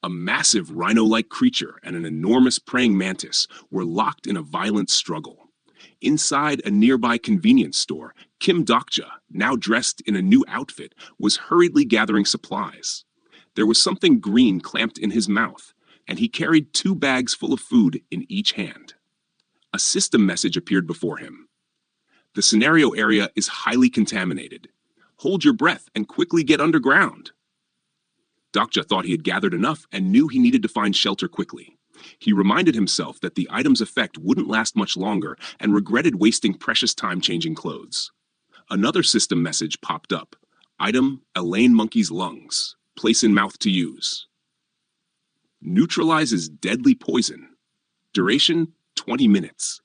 A massive rhino-like creature and an enormous praying mantis were locked in a violent struggle. Inside a nearby convenience store, Kim Dokja, now dressed in a new outfit, was hurriedly gathering supplies. There was something green clamped in his mouth, and he carried 2 bags full of food in each hand. A system message appeared before him. The scenario area is highly contaminated. Hold your breath and quickly get underground. Dokja thought he had gathered enough and knew he needed to find shelter quickly. He reminded himself that the item's effect wouldn't last much longer and regretted wasting precious time changing clothes. Another system message popped up. Item, Elaine Monkey's lungs. Place in mouth to use. Neutralizes deadly poison. Duration, 20 minutes.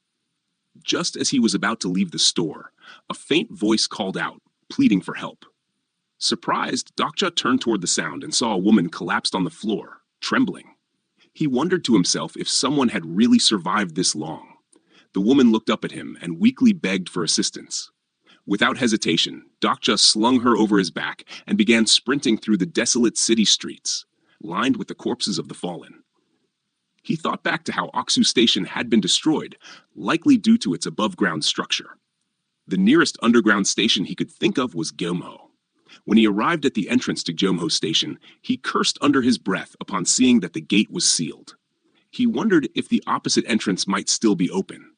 Just as he was about to leave the store, a faint voice called out, pleading for help. Surprised, Dokja turned toward the sound and saw a woman collapsed on the floor, trembling. He wondered to himself if someone had really survived this long. The woman looked up at him and weakly begged for assistance. Without hesitation, Dokja slung her over his back and began sprinting through the desolate city streets, lined with the corpses of the fallen. He thought back to how Aksu Station had been destroyed, likely due to its above-ground structure. The nearest underground station he could think of was Gyeomho. When he arrived at the entrance to Gyeomho Station, he cursed under his breath upon seeing that the gate was sealed. He wondered if the opposite entrance might still be open.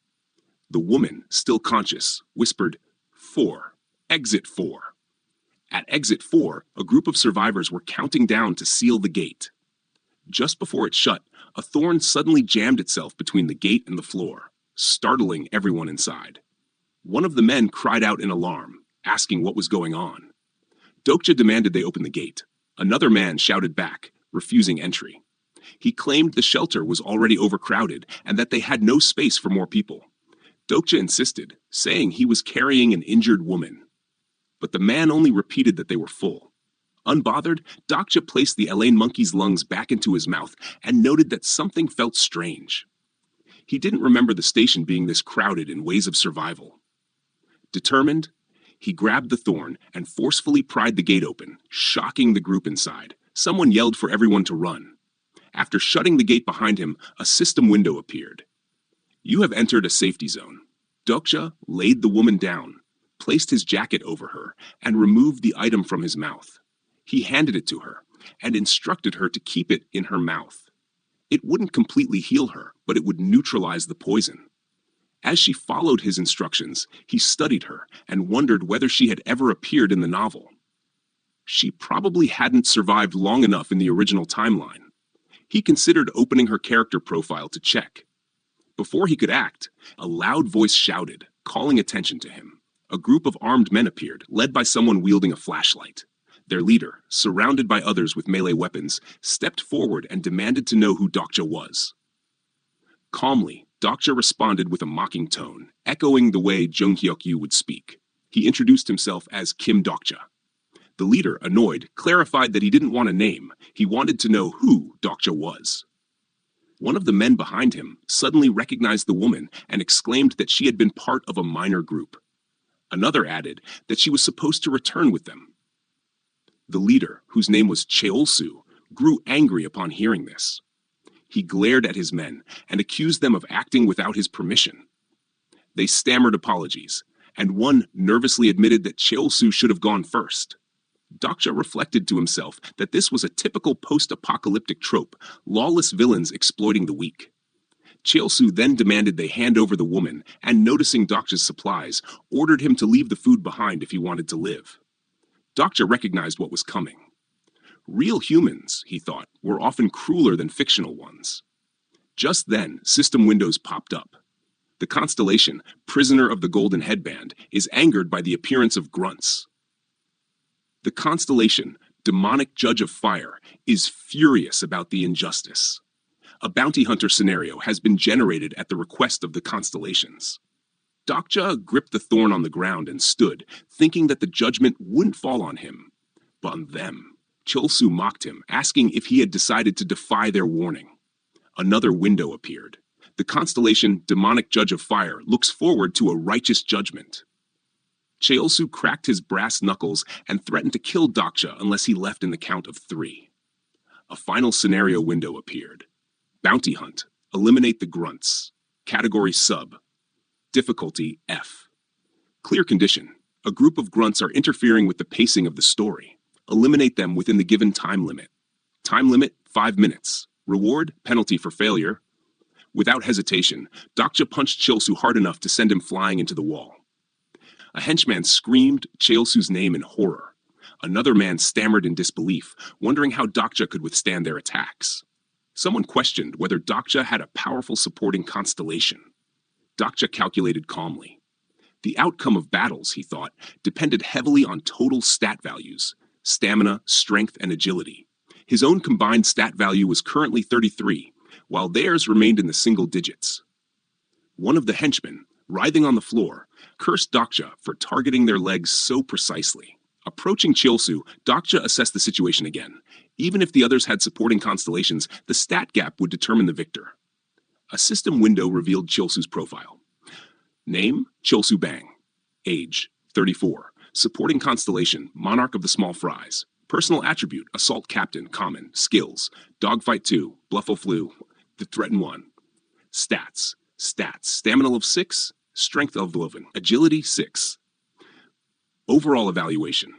The woman, still conscious, whispered, 4. Exit 4. At exit 4, a group of survivors were counting down to seal the gate. Just before it shut, a thorn suddenly jammed itself between the gate and the floor, startling everyone inside. One of the men cried out in alarm, asking what was going on. Dokja demanded they open the gate. Another man shouted back, refusing entry. He claimed the shelter was already overcrowded and that they had no space for more people. Dokja insisted, saying he was carrying an injured woman. But the man only repeated that they were full. Unbothered, Dokja placed the Elaine Monkey's lungs back into his mouth and noted that something felt strange. He didn't remember the station being this crowded in ways of survival. Determined, he grabbed the thorn and forcefully pried the gate open, shocking the group inside. Someone yelled for everyone to run. After shutting the gate behind him, a system window appeared. You have entered a safety zone. Dokja laid the woman down, placed his jacket over her, and removed the item from his mouth. He handed it to her and instructed her to keep it in her mouth. It wouldn't completely heal her, but it would neutralize the poison. As she followed his instructions, he studied her and wondered whether she had ever appeared in the novel. She probably hadn't survived long enough in the original timeline. He considered opening her character profile to check. Before he could act, a loud voice shouted, calling attention to him. A group of armed men appeared, led by someone wielding a flashlight. Their leader, surrounded by others with melee weapons, stepped forward and demanded to know who Dokja was. Calmly, Dokja responded with a mocking tone, echoing the way Jung Hyuk-yu would speak. He introduced himself as Kim Dokja. The leader, annoyed, clarified that he didn't want a name. He wanted to know who Dokja was. One of the men behind him suddenly recognized the woman and exclaimed that she had been part of a minor group. Another added that she was supposed to return with them. The leader, whose name was Cheolsu, grew angry upon hearing this. He glared at his men and accused them of acting without his permission. They stammered apologies, and one nervously admitted that Cheolsu should have gone first. Dokja reflected to himself that this was a typical post-apocalyptic trope, lawless villains exploiting the weak. Cheolsu then demanded they hand over the woman, and noticing Dokja's supplies, ordered him to leave the food behind if he wanted to live. Dokja recognized what was coming. Real humans, he thought, were often crueler than fictional ones. Just then, system windows popped up. The constellation, prisoner of the golden headband, is angered by the appearance of grunts. The constellation, demonic judge of fire, is furious about the injustice. A bounty hunter scenario has been generated at the request of the constellations. Dokja gripped the thorn on the ground and stood, thinking that the judgment wouldn't fall on him, but on them. Cheolsu mocked him, asking if he had decided to defy their warning. Another window appeared. The constellation, demonic judge of fire, looks forward to a righteous judgment. Cheolsu cracked his brass knuckles and threatened to kill Dokja unless he left in the count of 3. A final scenario window appeared. Bounty hunt. Eliminate the grunts. Category sub. Difficulty F. Clear condition. A group of grunts are interfering with the pacing of the story. Eliminate them within the given time limit. Time limit, 5 minutes. Reward, penalty for failure. Without hesitation, Dokja punched Chilsu hard enough to send him flying into the wall. A henchman screamed Chilsu's name in horror. Another man stammered in disbelief, wondering how Dokja could withstand their attacks. Someone questioned whether Dokja had a powerful supporting constellation. Dokja calculated calmly. The outcome of battles, he thought, depended heavily on total stat values: stamina, strength, and agility. His own combined stat value was currently 33, while theirs remained in the single digits. One of the henchmen, writhing on the floor, cursed Dokja for targeting their legs so precisely. Approaching Chilsu, Dokja assessed the situation again. Even if the others had supporting constellations, the stat gap would determine the victor. A system window revealed Chilsu's profile. Name, Chilsu Bang. Age, 34. Supporting constellation, Monarch of the Small Fries. Personal attribute, Assault Captain, common. Skills, Dogfight 2, Bluffo Flu, The Threaten 1. Stats, Stamina of 6, Strength of 11, Agility 6. Overall evaluation.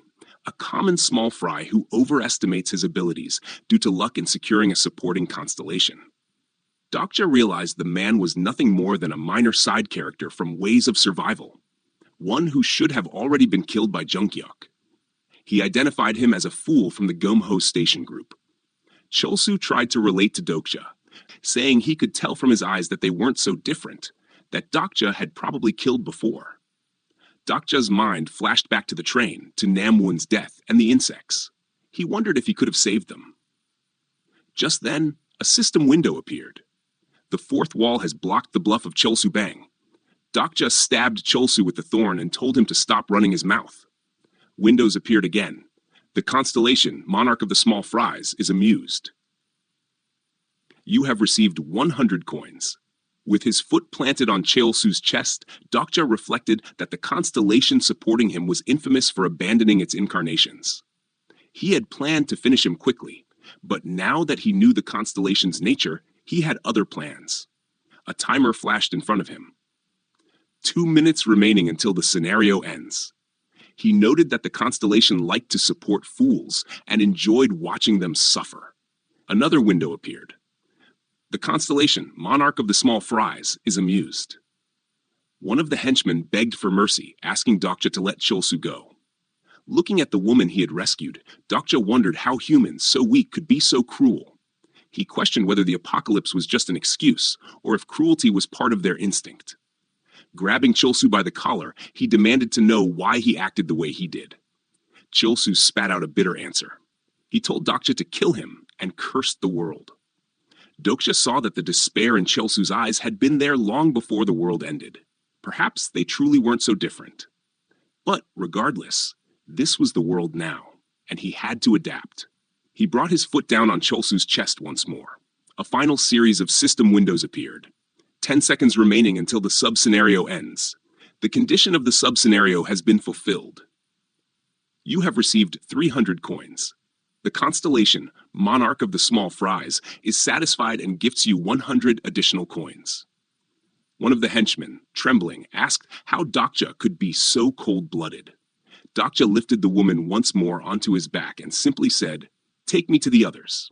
A common small fry who overestimates his abilities due to luck in securing a supporting constellation. Dokja realized the man was nothing more than a minor side character from Ways of Survival, one who should have already been killed by Junkyuk. He identified him as a fool from the Gomho station group. Chilsu tried to relate to Dokja, saying he could tell from his eyes that they weren't so different, that Dokja had probably killed before. Dokja's mind flashed back to the train, to Namwoon's death, and the insects. He wondered if he could have saved them. Just then, a system window appeared. The fourth wall has blocked the bluff of Chilsu Bang. Dokja stabbed Chilsu with the thorn and told him to stop running his mouth. Windows appeared again. The constellation, Monarch of the Small Fries, is amused. You have received 100 coins. With his foot planted on Chilsu's chest, Dokja reflected that the constellation supporting him was infamous for abandoning its incarnations. He had planned to finish him quickly, but now that he knew the constellation's nature, he had other plans. A timer flashed in front of him. 2 minutes remaining until the scenario ends. He noted that the constellation liked to support fools and enjoyed watching them suffer. Another window appeared. The constellation, Monarch of the Small Fries, is amused. One of the henchmen begged for mercy, asking Dokja to let Chilsu go. Looking at the woman he had rescued, Dokja wondered how humans so weak could be so cruel. He questioned whether the apocalypse was just an excuse, or if cruelty was part of their instinct. Grabbing Chilsu by the collar, he demanded to know why he acted the way he did. Chilsu spat out a bitter answer. He told Dokja to kill him and cursed the world. Dokja saw that the despair in Chilsu's eyes had been there long before the world ended. Perhaps they truly weren't so different. But regardless, this was the world now, and he had to adapt. He brought his foot down on Chilsu's chest once more. A final series of system windows appeared. 10 seconds remaining until the sub-scenario ends. The condition of the sub-scenario has been fulfilled. You have received 300 coins. The constellation, Monarch of the Small Fries, is satisfied and gifts you 100 additional coins. One of the henchmen, trembling, asked how Dokja could be so cold-blooded. Dokja lifted the woman once more onto his back and simply said, "Take me to the others."